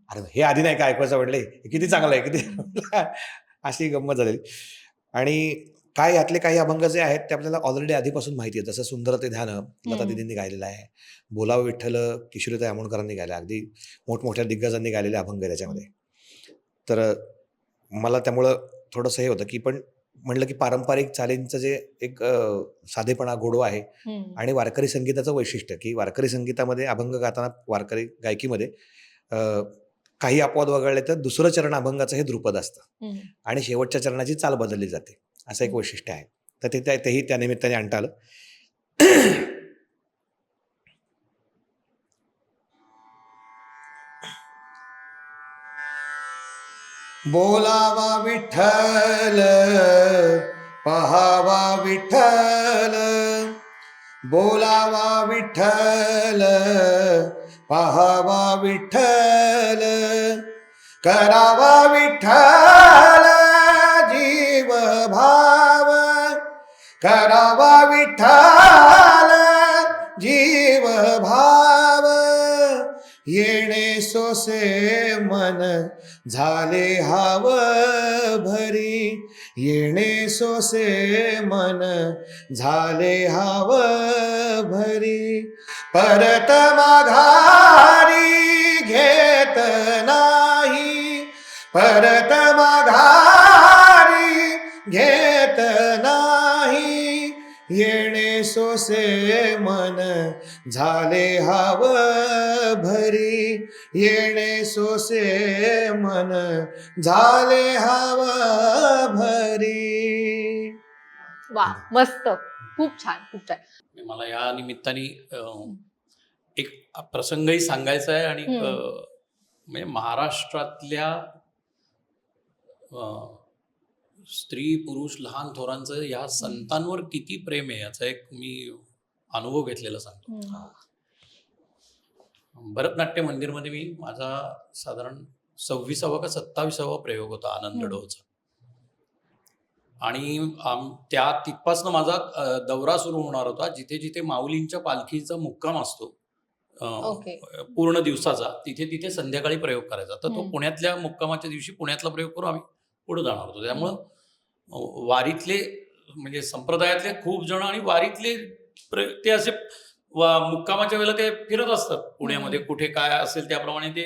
अरे हे आधी नाही का ऐकवायचं, म्हटलं हे किती चांगलं आहे, किती अशी गंमत झालेली. आणि काय यातले काही अभंग जे आहेत ते आपल्याला ऑलरेडी आधीपासून माहिती आहे. जसं सुंदर ते ध्यान लता दिदींनी गायलेलं आहे, बोलावं विठ्ठल किशोरीताई आमोणकरांनी गायला, अगदी मोठमोठ्या दिग्गजांनी गायलेले अभंग आहे त्याच्यामध्ये. तर मला त्यामुळं थोडंसं हे होतं की पण म्हणलं की पारंपरिक चालींचं जे एक साधेपणा, गोडवा आहे आणि वारकरी संगीताचं वैशिष्ट्य की वारकरी संगीतामध्ये अभंग गाताना, वारकरी गायकीमध्ये काही अपवाद वगळले तर दुसरं चरण अभंगाचं हे ध्रुपद असतं आणि शेवटच्या चरणाची चाल बदलली जाते, असं एक वैशिष्ट्य आहे. तर तेही त्या निमित्ताने आणता आलं. बोलावा विठ्ठल, पहावा विठ्ठल, बोलावा विठ्ठल, पहावा विठ्ठल, करावा विठ्ठल जीव भाव, करावा विठ्ठल जीव भाव, येणे सोसे मन झाले हाव भरी, येणे सोसे मन झाले हाव भरी, परत माघारी घेत नाही, परत माघारी घेत नाही, येणे सोसे मन झाले हाव भरी, येणे सोसे मन झाले हाव भरी. वा, मस्त, खूप छान, खूप छान. मला या निमित्ताने एक प्रसंगही सांगायचा आहे आणि म्हणजे महाराष्ट्रातल्या स्त्री पुरुष लहान थोरांचं या संतांवर किती प्रेम आहे याचा एक मी अनुभव घेतलेला सांगतो. भरतनाट्य मंदिरमध्ये मी माझा साधारण 26वा का 27वा प्रयोग होता आनंद डोचा. आणि त्या तिथपासनं माझा दौरा सुरू होणार होता, जिथे जिथे माऊलींच्या पालखीचा मुक्काम असतो पूर्ण दिवसाचा, तिथे तिथे संध्याकाळी प्रयोग करायचा. तर तो पुण्यातल्या मुक्कामाच्या दिवशी पुण्यातला प्रयोग करून आम्ही पुढे जाणार होतो. त्यामुळं वारीतले म्हणजे संप्रदायातले खूप जण आणि वारीतले ते असे मुक्कामाच्या वेळेला ते फिरत असतात पुण्यामध्ये, कुठे काय असेल त्याप्रमाणे ते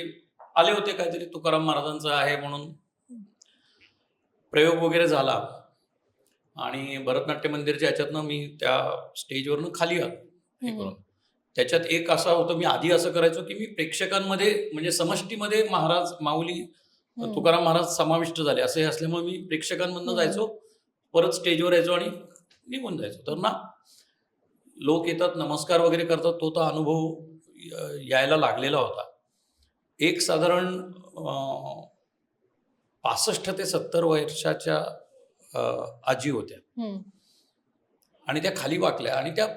आले होते. काहीतरी तुकाराम महाराजांचं आहे म्हणून प्रयोग वगैरे झाला आणि भरतनाट्य मंदिरच्या ह्याच्यातनं मी त्या स्टेजवरनं खाली आलो हे करून. त्याच्यात एक असा होतं, मी आधी असं करायचो की मी प्रेक्षकांमध्ये म्हणजे समष्टीमध्ये महाराज माऊली तुकाराम महाराज समाविष्ट झाले असे असल्यामुळे मी प्रेक्षकांमधनं जायचो, परत स्टेजवर यायचो आणि निघून जायचो. तर ना लोक येतात, नमस्कार वगैरे करतात, तो तर अनुभव यायला लागलेला होता. एक साधारण 65 ते 70 वर्षाच्या आजी होत्या आणि त्या खाली वाकल्या आणि त्या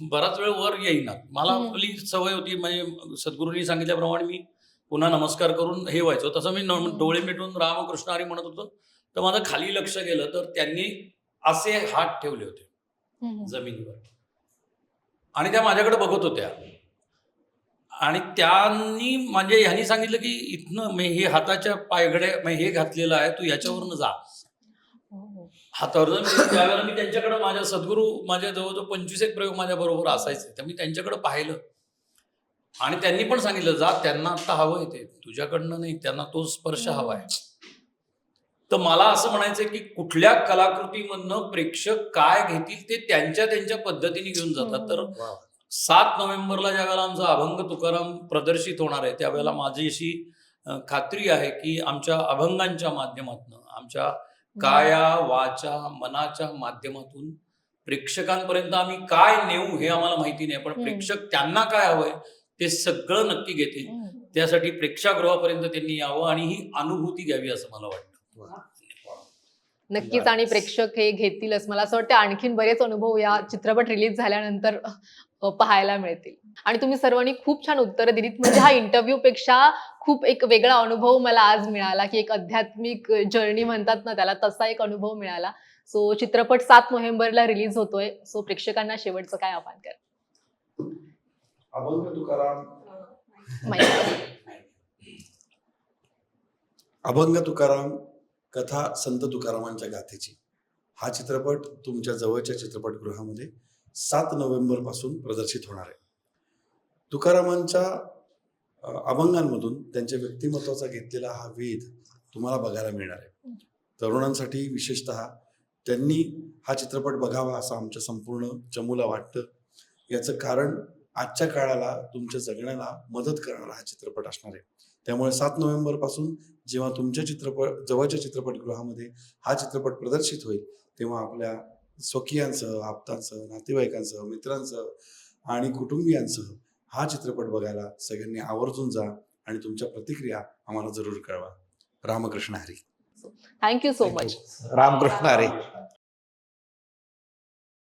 बराच वेळ वर येईनात. मला आपली सवय होती, म्हणजे सद्गुरूंनी सांगितल्याप्रमाणे मी पुन्हा नमस्कार करून हे व्हायचो. तसं मी डोळे मिटून रामकृष्ण हरी म्हणत होतो. तर माझं खाली लक्ष गेलं तर त्यांनी असे हात ठेवले होते जमिनीवर आणि त्या माझ्याकडे बघत होत्या आणि त्यांनी म्हणजे ह्यांनी सांगितलं की इथनं हे हाताच्या पायघड्या हे घातलेलं आहे, तू याच्यावरनं जा हातावर. त्यावेळेला मी त्यांच्याकडे, माझ्या सद्गुरू माझ्या जवळजवळ 25 एक प्रयोग माझ्या बरोबर असायचे, तर मी त्यांच्याकडे पाहिलं आणि त्यांनी पण सांगितलं, जा, त्यांना आता हवंय ते तुझ्याकडनं नाही, त्यांना तो स्पर्श हवाय. तर मला असं म्हणायचंय की कुठल्या कलाकृतीमधनं प्रेक्षक काय घेतील ते त्यांच्या त्यांच्या पद्धतीने घेऊन जातात. तर 7 नोव्हेंबरला ज्या वेळेला आमचा अभंग तुकाराम प्रदर्शित होणार आहे, त्यावेळेला माझी अशी खात्री आहे की आमच्या अभंगांच्या माध्यमातून, आमच्या काया वाचा मनाच्या माध्यमातून प्रेक्षकांपर्यंत आम्ही काय नेऊ हे आम्हाला माहिती नाही, पण प्रेक्षक त्यांना काय हवंय ते सगळं नक्की घेतील. त्यासाठी प्रेक्षागृहापर्यंत त्यांनी यावं आणि ही अनुभूती घ्यावी असं मला वाटतं. नक्कीच, आणि प्रेक्षक हे घेतीलच. मला असं वाटतं आणखीन बरेच अनुभव या चित्रपट रिलीज झाल्यानंतर पाहायला मिळतील. आणि तुम्ही सर्वांनी खूप छान उत्तरं दिलीत. म्हणजे हा इंटरव्ह्यू पेक्षा खूप एक वेगळा अनुभव मला आज मिळाला, की एक आध्यात्मिक जर्नी म्हणतात ना त्याला, तसा एक अनुभव मिळाला. सो चित्रपट 7 नोव्हेंबरला रिलीज होतोय. सो प्रेक्षकांना शेवटचं काय आव्हान करा? अभंग तुकाराम, अभंग तुकाराम कथा संत तुकारामांच्या गाथेची हा चित्रपट तुमच्या जवळच्या चित्रपटगृहामध्ये 7 नोव्हेंबर पासून प्रदर्शित होणार आहे. तुकारामांच्या अभंगांमधून त्यांच्या व्यक्तिमत्वाचा घेतलेला हा वेध तुम्हाला बघायला मिळणार आहे. तरुणांसाठी विशेषतः त्यांनी हा चित्रपट बघावा असं आमच्या संपूर्ण चमूला वाटतं. याचं कारण आजच्या काळाला, तुमच्या जगण्याला मदत करणारा हा चित्रपट असणार आहे. त्यामुळे 7 नोव्हेंबर पासून जेव्हा तुमच्या जवळच्या चित्रपटगृहामध्ये हा चित्रपट प्रदर्शित होईल, तेव्हा आपल्या स्वकीयांसह, आप्तांसह, नातेवाईकांसह, मित्रांसह आणि कुटुंबियांसह हा चित्रपट बघायला सगळ्यांनी आवर्जून जा आणि तुमच्या प्रतिक्रिया आम्हाला जरूर कळवा. Ramkrishna Hari. Thank you so much. Ramkrishna Hari.